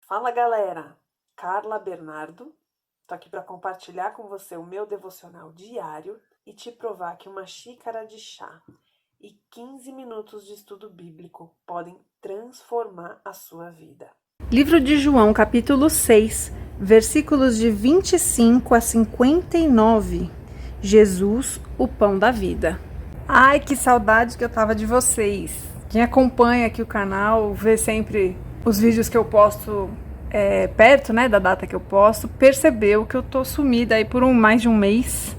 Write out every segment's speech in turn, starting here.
Fala galera, Carla Bernardo, tô aqui para compartilhar com você o meu devocional diário e te provar que uma xícara de chá e 15 minutos de estudo bíblico podem transformar a sua vida. Livro de João, capítulo 6, versículos de 25 a 59. Jesus, o pão da vida. Ai, que saudade que eu tava de vocês. Quem acompanha aqui o canal, vê sempre os vídeos que eu posto perto, da data que eu posto, percebeu que eu tô sumida aí por mais de um mês.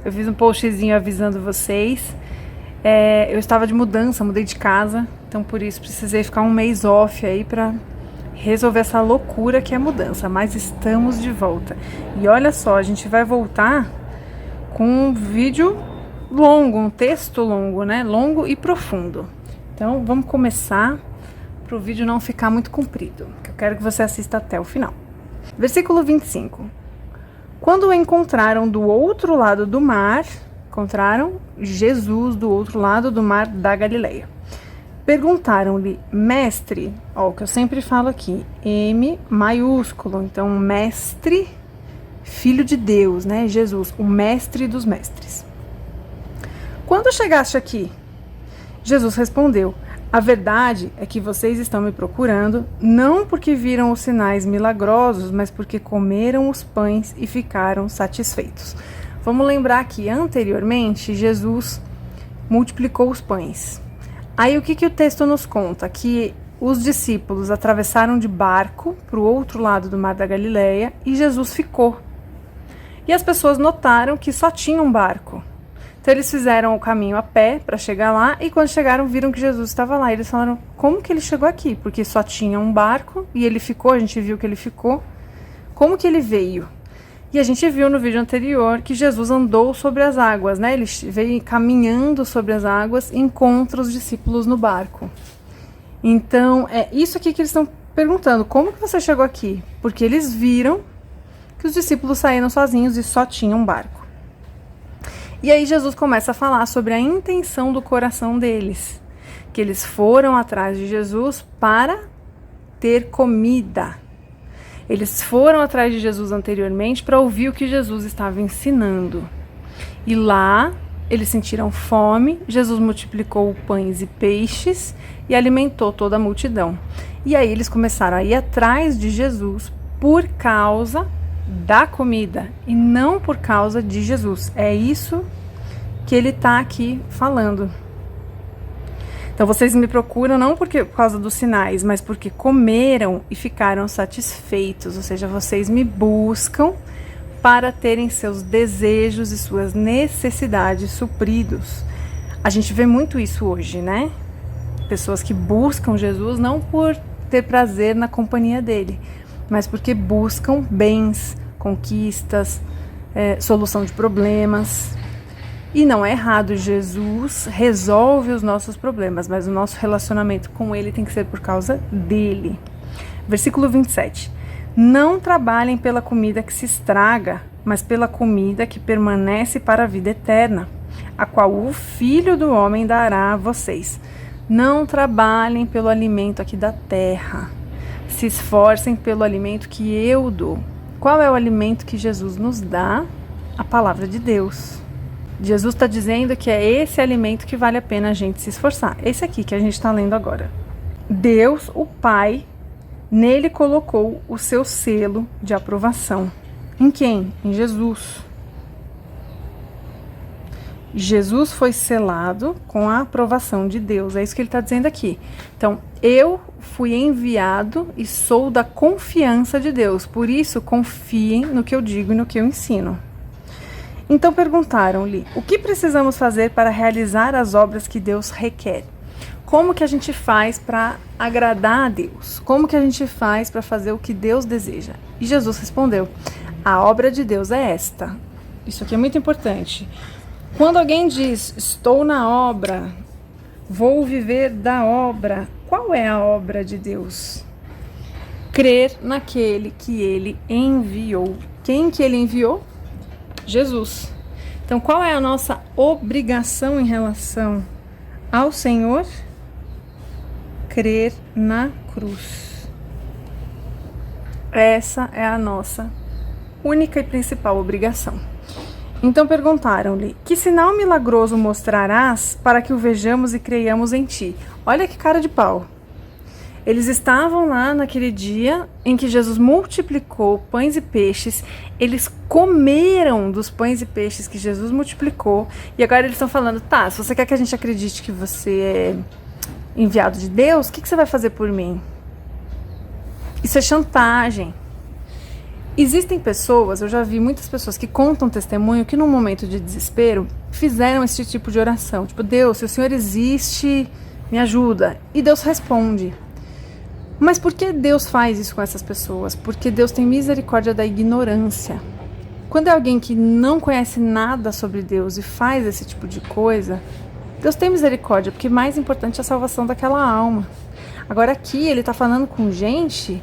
Eu fiz um postzinho avisando vocês. Eu estava de mudança, mudei de casa, então por isso precisei ficar um mês off aí pra resolver essa loucura que é a mudança, mas estamos de volta. E olha só, a gente vai voltar com um vídeo longo, um texto longo, longo e profundo. Então vamos começar para o vídeo não ficar muito comprido, que eu quero que você assista até o final. Versículo 25. Quando o encontraram do outro lado do mar, encontraram Jesus do outro lado do mar da Galileia. Perguntaram-lhe, mestre, o que eu sempre falo aqui, M maiúsculo, então mestre, filho de Deus, Jesus, o mestre dos mestres. Quando chegaste aqui? Jesus respondeu, a verdade é que vocês estão me procurando, não porque viram os sinais milagrosos, mas porque comeram os pães e ficaram satisfeitos. Vamos lembrar que anteriormente Jesus multiplicou os pães. Aí o que o texto nos conta? Que os discípulos atravessaram de barco para o outro lado do mar da Galileia e Jesus ficou. E as pessoas notaram que só tinha um barco. Então eles fizeram o caminho a pé para chegar lá e quando chegaram viram que Jesus estava lá. Eles falaram, como que ele chegou aqui? Porque só tinha um barco e ele ficou, a gente viu que ele ficou. Como que ele veio? E a gente viu no vídeo anterior que Jesus andou sobre as águas, Ele veio caminhando sobre as águas e encontra os discípulos no barco. Então, é isso aqui que eles estão perguntando. Como que você chegou aqui? Porque eles viram que os discípulos saíram sozinhos e só tinha um barco. E aí Jesus começa a falar sobre a intenção do coração deles. Que eles foram atrás de Jesus para ter comida. Eles foram atrás de Jesus anteriormente para ouvir o que Jesus estava ensinando. E lá eles sentiram fome, Jesus multiplicou pães e peixes e alimentou toda a multidão. E aí eles começaram a ir atrás de Jesus por causa da comida e não por causa de Jesus. É isso que ele está aqui falando. Então vocês me procuram não por causa dos sinais, mas porque comeram e ficaram satisfeitos. Ou seja, vocês me buscam para terem seus desejos e suas necessidades supridos. A gente vê muito isso hoje, Pessoas que buscam Jesus não por ter prazer na companhia dele, mas porque buscam bens, conquistas, solução de problemas. E não é errado, Jesus resolve os nossos problemas, mas o nosso relacionamento com ele tem que ser por causa dele. Versículo 27. Não trabalhem pela comida que se estraga, mas pela comida que permanece para a vida eterna, a qual o Filho do Homem dará a vocês. Não trabalhem pelo alimento aqui da terra, se esforcem pelo alimento que eu dou. Qual é o alimento que Jesus nos dá? A palavra de Deus. Jesus está dizendo que é esse alimento que vale a pena a gente se esforçar. Esse aqui que a gente está lendo agora. Deus, o Pai, nele colocou o seu selo de aprovação. Em quem? Em Jesus. Jesus foi selado com a aprovação de Deus. É isso que ele está dizendo aqui. Então, eu fui enviado e sou da confiança de Deus. Por isso, confiem no que eu digo e no que eu ensino. Então perguntaram-lhe, o que precisamos fazer para realizar as obras que Deus requer? Como que a gente faz para agradar a Deus? Como que a gente faz para fazer o que Deus deseja? E Jesus respondeu, a obra de Deus é esta. Isso aqui é muito importante. Quando alguém diz, estou na obra, vou viver da obra, qual é a obra de Deus? Crer naquele que ele enviou. Quem que ele enviou? Jesus. Então, qual é a nossa obrigação em relação ao Senhor? Crer na cruz. Essa é a nossa única e principal obrigação. Então perguntaram-lhe: que sinal milagroso mostrarás para que o vejamos e creiamos em ti? Olha que cara de pau. Eles estavam lá naquele dia em que Jesus multiplicou pães e peixes, eles comeram dos pães e peixes que Jesus multiplicou, e agora eles estão falando: tá, se você quer que a gente acredite que você é enviado de Deus, o que você vai fazer por mim? Isso é chantagem. Existem pessoas, eu já vi muitas pessoas que contam testemunho que num momento de desespero fizeram esse tipo de oração, tipo: Deus, se o Senhor existe, me ajuda. E Deus responde. Mas por que Deus faz isso com essas pessoas? Porque Deus tem misericórdia da ignorância. Quando é alguém que não conhece nada sobre Deus e faz esse tipo de coisa, Deus tem misericórdia, porque mais importante é a salvação daquela alma. Agora aqui ele está falando com gente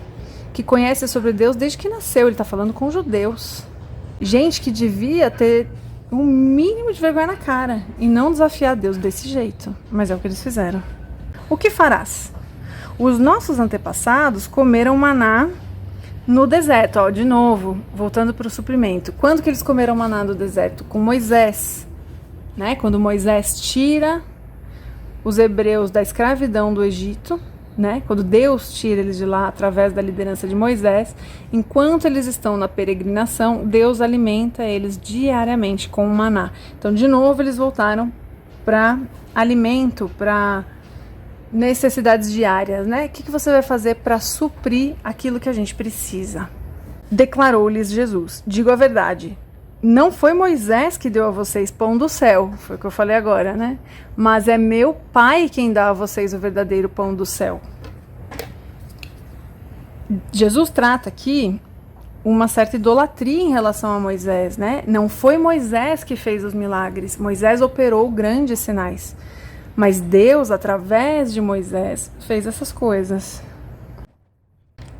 que conhece sobre Deus desde que nasceu, ele está falando com judeus. Gente que devia ter um mínimo de vergonha na cara e não desafiar Deus desse jeito, mas é o que eles fizeram. O que farás? Os nossos antepassados comeram maná no deserto, ó, de novo, voltando para o suprimento. Quando que eles comeram maná no deserto? Com Moisés, né? Quando Moisés tira os hebreus da escravidão do Egito, né? Quando Deus tira eles de lá através da liderança de Moisés, enquanto eles estão na peregrinação, Deus alimenta eles diariamente com o maná. Então, de novo, eles voltaram para alimento, para necessidades diárias, né? O que você vai fazer para suprir aquilo que a gente precisa? Declarou-lhes Jesus: digo a verdade, não foi Moisés que deu a vocês pão do céu, foi o que eu falei agora, né? Mas é meu Pai quem dá a vocês o verdadeiro pão do céu. Jesus trata aqui uma certa idolatria em relação a Moisés, né? Não foi Moisés que fez os milagres, Moisés operou grandes sinais, mas Deus, através de Moisés, fez essas coisas.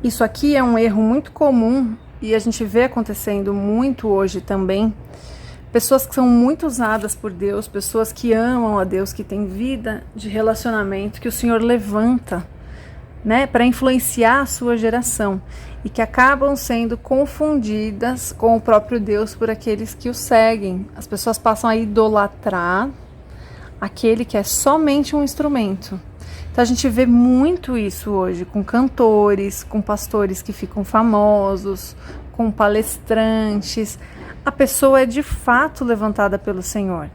Isso aqui é um erro muito comum e a gente vê acontecendo muito hoje também. Pessoas que são muito usadas por Deus, pessoas que amam a Deus, que têm vida de relacionamento, que o Senhor levanta, né, para influenciar a sua geração e que acabam sendo confundidas com o próprio Deus por aqueles que o seguem. As pessoas passam a idolatrar aquele que é somente um instrumento. Então a gente vê muito isso hoje com cantores, com pastores que ficam famosos, com palestrantes. A pessoa é de fato levantada pelo Senhor.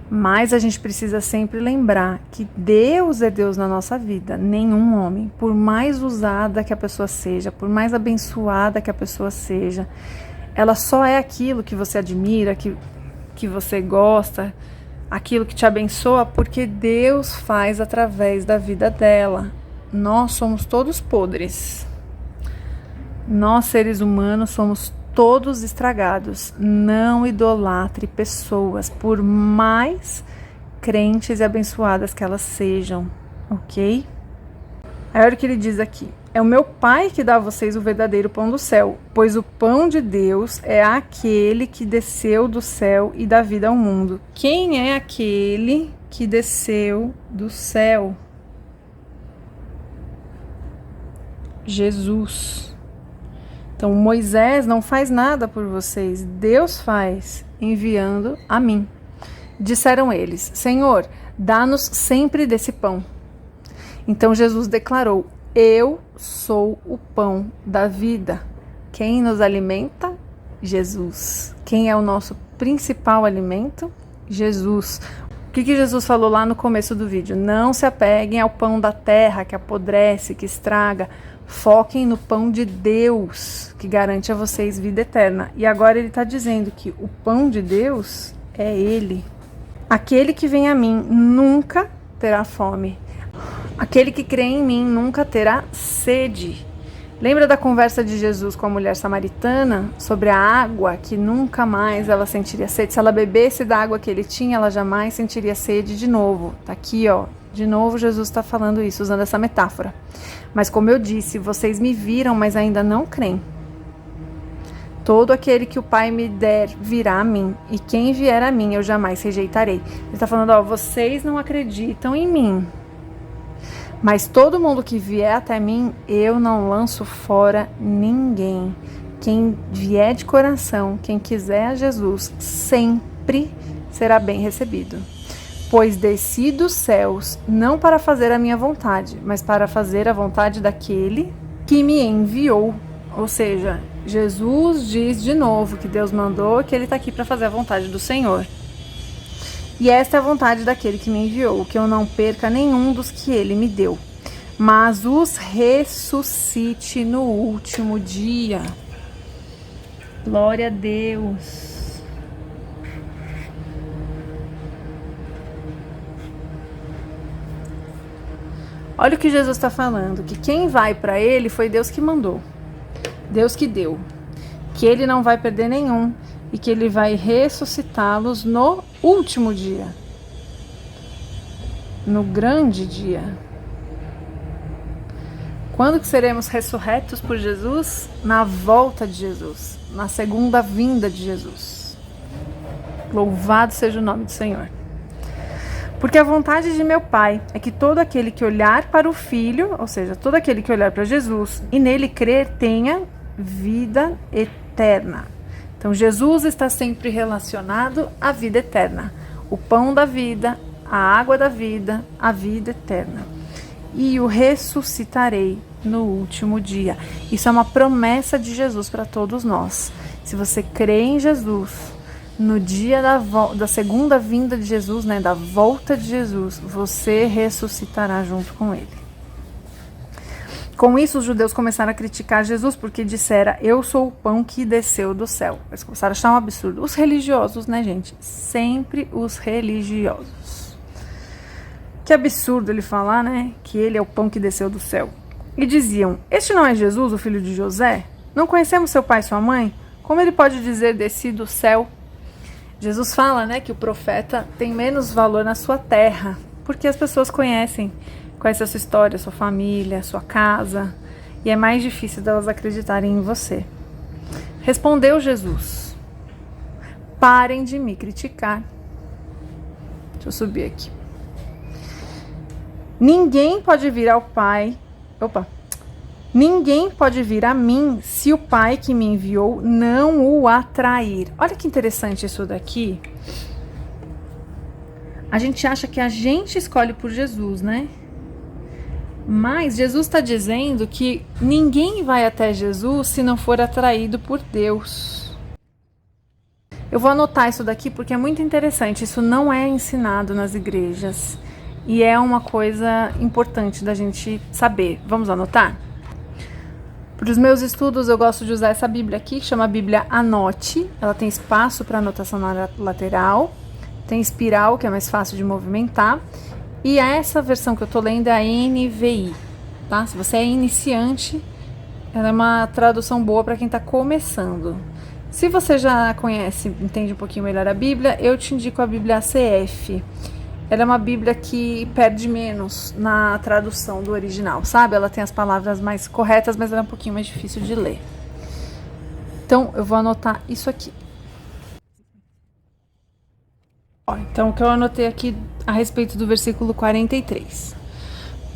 Mas a gente precisa sempre lembrar que Deus é Deus na nossa vida, nenhum homem. Por mais usada que a pessoa seja, por mais abençoada que a pessoa seja, ela só é aquilo que você admira, que você gosta, aquilo que te abençoa, porque Deus faz através da vida dela. Nós somos todos podres. Nós, seres humanos, somos todos estragados. Não idolatre pessoas, por mais crentes e abençoadas que elas sejam, ok? Aí olha o que ele diz aqui: é o meu Pai que dá a vocês o verdadeiro pão do céu, pois o pão de Deus é aquele que desceu do céu e dá vida ao mundo. Quem é aquele que desceu do céu? Jesus. Então Moisés não faz nada por vocês, Deus faz, enviando a mim. Disseram eles: Senhor, dá-nos sempre desse pão. Então Jesus declarou: eu sou o pão da vida. Quem nos alimenta? Jesus. Quem é o nosso principal alimento? Jesus. O que Jesus falou lá no começo do vídeo? Não se apeguem ao pão da terra que apodrece, que estraga. Foquem no pão de Deus, que garante a vocês vida eterna. E agora ele está dizendo que o pão de Deus é Ele. Aquele que vem a mim nunca terá fome. Aquele que crê em mim nunca terá sede. Lembra da conversa de Jesus com a mulher samaritana sobre a água, que nunca mais ela sentiria sede? Se ela bebesse da água que ele tinha, ela jamais sentiria sede de novo. Tá aqui, ó. De novo Jesus está falando isso, usando essa metáfora. Mas como eu disse, vocês me viram, mas ainda não creem. Todo aquele que o Pai me der virá a mim, e quem vier a mim eu jamais rejeitarei. Ele está falando, ó, vocês não acreditam em mim, Mas todo mundo que vier até mim, eu não lanço fora ninguém. Quem vier de coração, quem quiser a Jesus, sempre será bem recebido. Pois desci dos céus, não para fazer a minha vontade, mas para fazer a vontade daquele que me enviou. Ou seja, Jesus diz de novo que Deus mandou, que ele está aqui para fazer a vontade do Senhor. E esta é a vontade daquele que me enviou, que eu não perca nenhum dos que ele me deu, mas os ressuscite no último dia. Glória a Deus. Olha o que Jesus está falando, que quem vai para ele foi Deus que mandou, Deus que deu, que ele não vai perder nenhum e que ele vai ressuscitá-los no último dia, no grande dia. Quando que seremos ressurretos por Jesus? Na volta de Jesus, na segunda vinda de Jesus. Louvado seja o nome do Senhor. Porque a vontade de meu Pai é que todo aquele que olhar para o Filho, ou seja, todo aquele que olhar para Jesus e nele crer, tenha vida eterna. Então Jesus está sempre relacionado à vida eterna. O pão da vida, a água da vida, a vida eterna. E o ressuscitarei no último dia. Isso é uma promessa de Jesus para todos nós. Se você crê em Jesus, no dia da segunda vinda de Jesus, né, da volta de Jesus, você ressuscitará junto com ele. Com isso, os judeus começaram a criticar Jesus porque dissera, eu sou o pão que desceu do céu. Eles começaram a achar um absurdo. Os religiosos, né, gente? Sempre os religiosos. Que absurdo ele falar, né, que ele é o pão que desceu do céu. E diziam, este não é Jesus, o filho de José? Não conhecemos seu pai e sua mãe? Como ele pode dizer, desci do céu? Jesus fala, né, que o profeta tem menos valor na sua terra, porque as pessoas conhecem a sua história, a sua família, a sua casa, e é mais difícil delas acreditarem em você. Respondeu Jesus, parem de me criticar. Deixa eu subir aqui. Ninguém pode vir ao Pai, ninguém pode vir a mim se o Pai que me enviou não o atrair. Olha que interessante isso daqui. A gente acha que a gente escolhe por Jesus, né? Mas Jesus está dizendo que ninguém vai até Jesus se não for atraído por Deus. Eu vou anotar isso daqui porque é muito interessante. Isso não é ensinado nas igrejas. E é uma coisa importante da gente saber. Vamos anotar? Para os meus estudos, eu gosto de usar essa Bíblia aqui, que chama Bíblia Anote. Ela tem espaço para anotação na lateral. Tem espiral, que é mais fácil de movimentar. E essa versão que eu tô lendo é a NVI, tá? Se você é iniciante, ela é uma tradução boa para quem está começando. Se você já conhece, entende um pouquinho melhor a Bíblia, eu te indico a Bíblia ACF. Ela é uma Bíblia que perde menos na tradução do original, sabe? Ela tem as palavras mais corretas, mas ela é um pouquinho mais difícil de ler. Então, eu vou anotar isso aqui. Então, o que eu anotei aqui a respeito do versículo 43.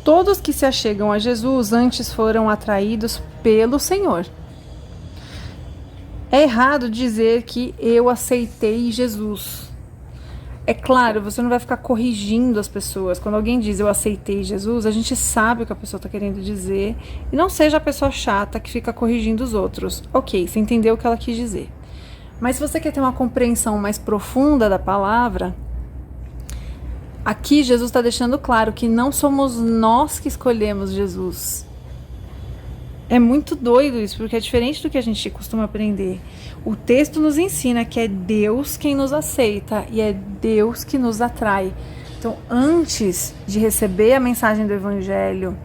Todos que se achegam a Jesus antes foram atraídos pelo Senhor. É errado dizer que eu aceitei Jesus. É claro, você não vai ficar corrigindo as pessoas. Quando alguém diz eu aceitei Jesus, a gente sabe o que a pessoa está querendo dizer. E não seja a pessoa chata que fica corrigindo os outros. Ok, você entendeu o que ela quis dizer. Mas se você quer ter uma compreensão mais profunda da palavra, aqui Jesus está deixando claro que não somos nós que escolhemos Jesus. É muito doido isso, porque é diferente do que a gente costuma aprender. O texto nos ensina que é Deus quem nos aceita e é Deus que nos atrai. Então, antes de receber a mensagem do Evangelho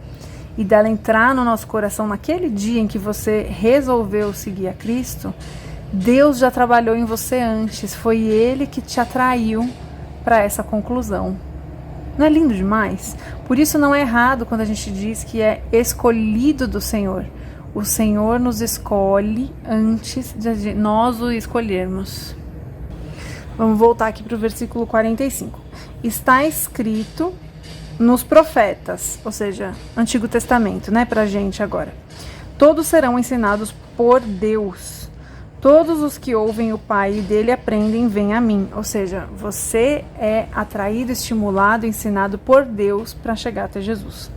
e dela entrar no nosso coração naquele dia em que você resolveu seguir a Cristo, Deus já trabalhou em você antes, foi Ele que te atraiu para essa conclusão. Não é lindo demais? Por isso não é errado quando a gente diz que é escolhido do Senhor. O Senhor nos escolhe antes de nós o escolhermos. Vamos voltar aqui para o versículo 45. Está escrito, nos profetas, ou seja, Antigo Testamento, né, pra gente agora. Todos serão ensinados por Deus. Todos os que ouvem o Pai e dele aprendem, vêm a mim. Ou seja, você é atraído, estimulado, ensinado por Deus para chegar até Jesus.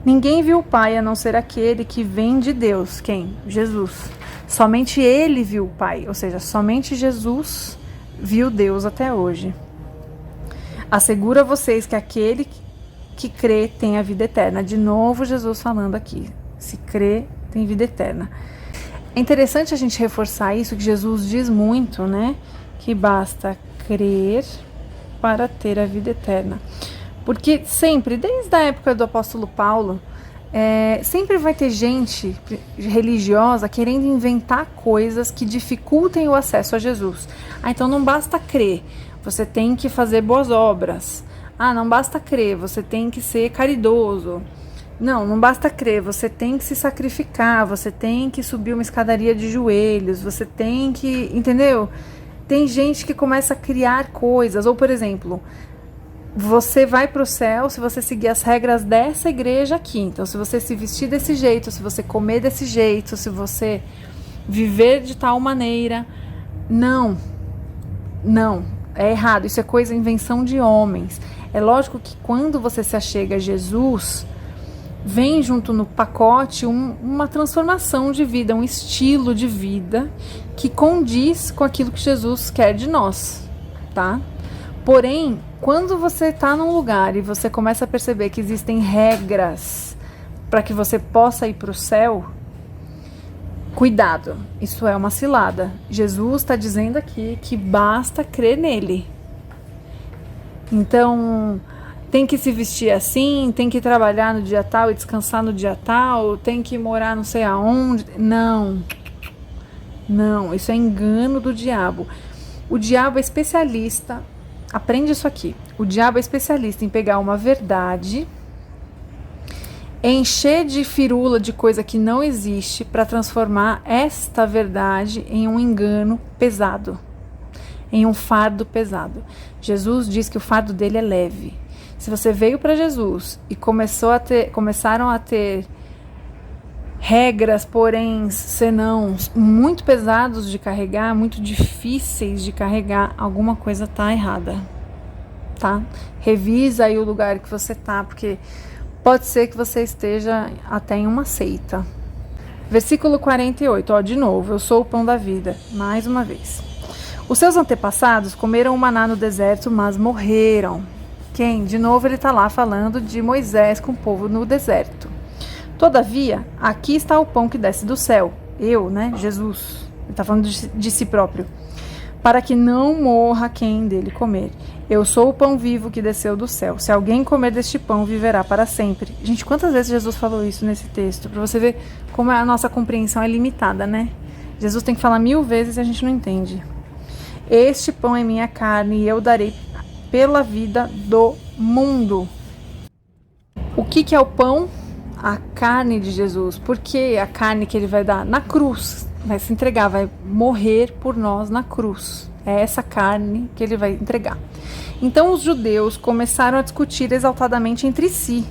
Ninguém viu o Pai a não ser aquele que vem de Deus. Quem? Jesus. Somente ele viu o Pai, ou seja, somente Jesus viu Deus até hoje. Asseguro a vocês que aquele que crê tem a vida eterna. De novo, Jesus falando aqui. Se crê, tem vida eterna. É interessante a gente reforçar isso, que Jesus diz muito, né? Que basta crer para ter a vida eterna. Porque sempre, desde a época do apóstolo Paulo, sempre vai ter gente religiosa querendo inventar coisas que dificultem o acesso a Jesus. Então não basta crer, você tem que fazer boas obras. Não basta crer, você tem que ser caridoso. Não basta crer, você tem que se sacrificar, você tem que subir uma escadaria de joelhos, você tem que... Entendeu? Tem gente que começa a criar coisas, ou por exemplo... Você vai para o céu se você seguir as regras dessa igreja aqui. Então, se você se vestir desse jeito, se você comer desse jeito, se você viver de tal maneira. Não, é errado. Isso é coisa, invenção de homens. É lógico que quando você se achega a Jesus, vem junto no pacote uma transformação de vida, um estilo de vida que condiz com aquilo que Jesus quer de nós, tá? Porém, quando você está num lugar e você começa a perceber que existem regras para que você possa ir para o céu, cuidado, isso é uma cilada. Jesus está dizendo aqui que basta crer nele. Então, tem que se vestir assim, tem que trabalhar no dia tal e descansar no dia tal, tem que morar não sei aonde. Não, isso é engano do diabo. O diabo é especialista... Aprende isso aqui. O diabo é especialista em pegar uma verdade, encher de firula de coisa que não existe para transformar esta verdade em um engano pesado, em um fardo pesado. Jesus diz que o fardo dele é leve. Se você veio para Jesus e começaram a ter regras, porém, senãos muito pesados de carregar, muito difíceis de carregar, alguma coisa tá errada, tá? Revisa aí o lugar que você tá, porque pode ser que você esteja até em uma seita. Versículo 48, de novo, eu sou o pão da vida, mais uma vez. Os seus antepassados comeram o maná no deserto, mas morreram. Quem? De novo ele tá lá falando de Moisés com o povo no deserto. Todavia, aqui está o pão que desce do céu. Eu, Jesus. Ele está falando de si próprio. Para que não morra quem dele comer. Eu sou o pão vivo que desceu do céu. Se alguém comer deste pão, viverá para sempre. Gente, quantas vezes Jesus falou isso nesse texto? Para você ver como a nossa compreensão é limitada, né? Jesus tem que falar 1000 vezes e a gente não entende. Este pão é minha carne e eu darei pela vida do mundo. O que é o pão? A carne de Jesus. Porque a carne que ele vai dar na cruz, vai se entregar, vai morrer por nós na cruz. É essa carne que ele vai entregar. Então os judeus começaram a discutir exaltadamente entre si.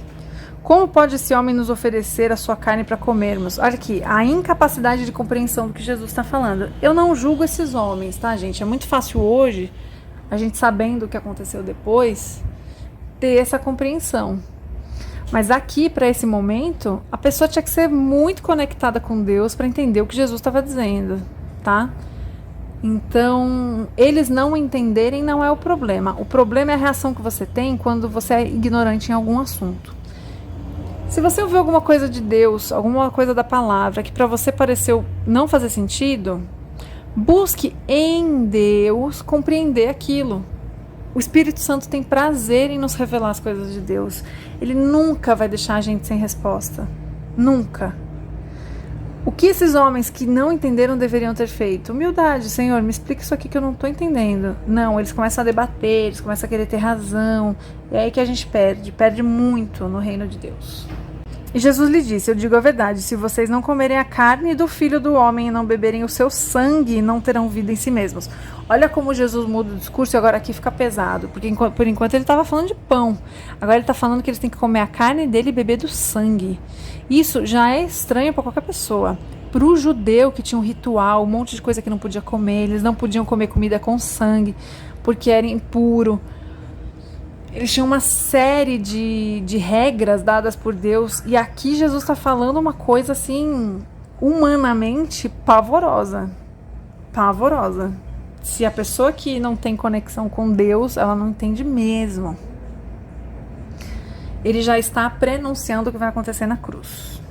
Como pode esse homem nos oferecer a sua carne para comermos? Olha aqui, a incapacidade de compreensão do que Jesus está falando. Eu não julgo esses homens, tá, gente? É muito fácil hoje, a gente sabendo o que aconteceu depois, ter essa compreensão. Mas aqui, para esse momento, a pessoa tinha que ser muito conectada com Deus para entender o que Jesus estava dizendo, tá? Então, eles não entenderem não é o problema. O problema é a reação que você tem quando você é ignorante em algum assunto. Se você ouviu alguma coisa de Deus, alguma coisa da palavra que para você pareceu não fazer sentido, busque em Deus compreender aquilo. O Espírito Santo tem prazer em nos revelar as coisas de Deus. Ele nunca vai deixar a gente sem resposta. Nunca. O que esses homens que não entenderam deveriam ter feito? Humildade, Senhor, me explica isso aqui que eu não estou entendendo. Não, eles começam a debater, eles começam a querer ter razão. É aí que a gente perde muito no reino de Deus. E Jesus lhe disse: eu digo a verdade, se vocês não comerem a carne do Filho do Homem e não beberem o seu sangue, não terão vida em si mesmos. Olha como Jesus muda o discurso e agora aqui fica pesado, porque por enquanto ele estava falando de pão, agora ele está falando que eles têm que comer a carne dele e beber do sangue. Isso já é estranho para qualquer pessoa. Para o judeu que tinha um ritual, um monte de coisa que não podia comer, eles não podiam comer comida com sangue, porque era impuro. Eles tinham uma série de regras dadas por Deus. E aqui Jesus está falando uma coisa assim, humanamente pavorosa. Pavorosa. Se a pessoa que não tem conexão com Deus, ela não entende mesmo. Ele já está prenunciando o que vai acontecer na cruz.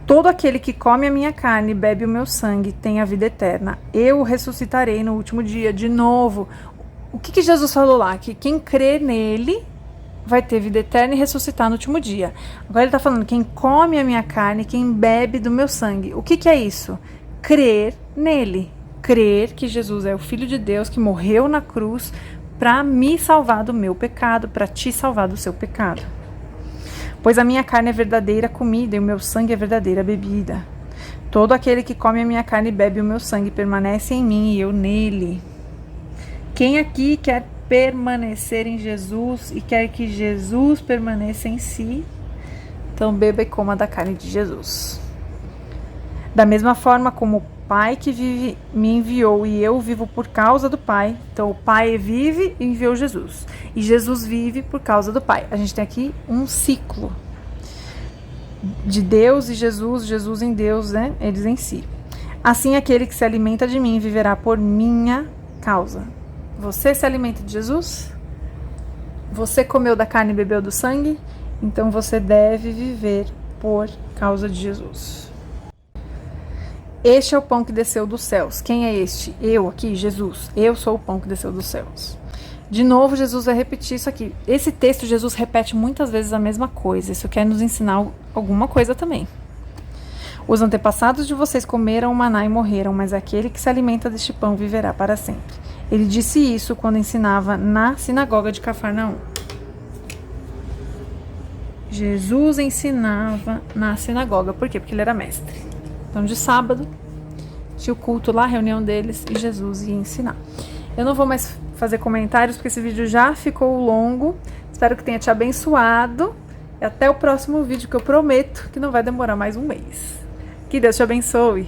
Todo aquele que come a minha carne e bebe o meu sangue tem a vida eterna. Eu o ressuscitarei no último dia. De novo, o que Jesus falou lá? Que quem crê nele vai ter vida eterna e ressuscitar no último dia. Agora ele está falando, quem come a minha carne, quem bebe do meu sangue. O que é isso? Crer nele. Crer que Jesus é o Filho de Deus que morreu na cruz para me salvar do meu pecado, para te salvar do seu pecado. Pois a minha carne é verdadeira comida e o meu sangue é verdadeira bebida. Todo aquele que come a minha carne e bebe o meu sangue permanece em mim e eu nele. Quem aqui quer permanecer em Jesus e quer que Jesus permaneça em si, então beba e coma da carne de Jesus. Da mesma forma como o Pai que vive me enviou e eu vivo por causa do Pai, então o Pai vive e enviou Jesus. E Jesus vive por causa do Pai. A gente tem aqui um ciclo de Deus e Jesus, Jesus em Deus, né? Eles em si. Assim aquele que se alimenta de mim viverá por minha causa. Você se alimenta de Jesus? Você comeu da carne e bebeu do sangue? Então você deve viver por causa de Jesus. Este é o pão que desceu dos céus. Quem é este? Eu aqui, Jesus. Eu sou o pão que desceu dos céus. De novo, Jesus vai repetir isso aqui. Esse texto, Jesus repete muitas vezes a mesma coisa. Isso quer nos ensinar alguma coisa também. Os antepassados de vocês comeram o maná e morreram, mas aquele que se alimenta deste pão viverá para sempre. Ele disse isso quando ensinava na sinagoga de Cafarnaum. Jesus ensinava na sinagoga. Por quê? Porque ele era mestre. Então, de sábado, tinha o culto lá, a reunião deles, e Jesus ia ensinar. Eu não vou mais fazer comentários, porque esse vídeo já ficou longo. Espero que tenha te abençoado. E até o próximo vídeo, que eu prometo que não vai demorar mais um mês. Que Deus te abençoe.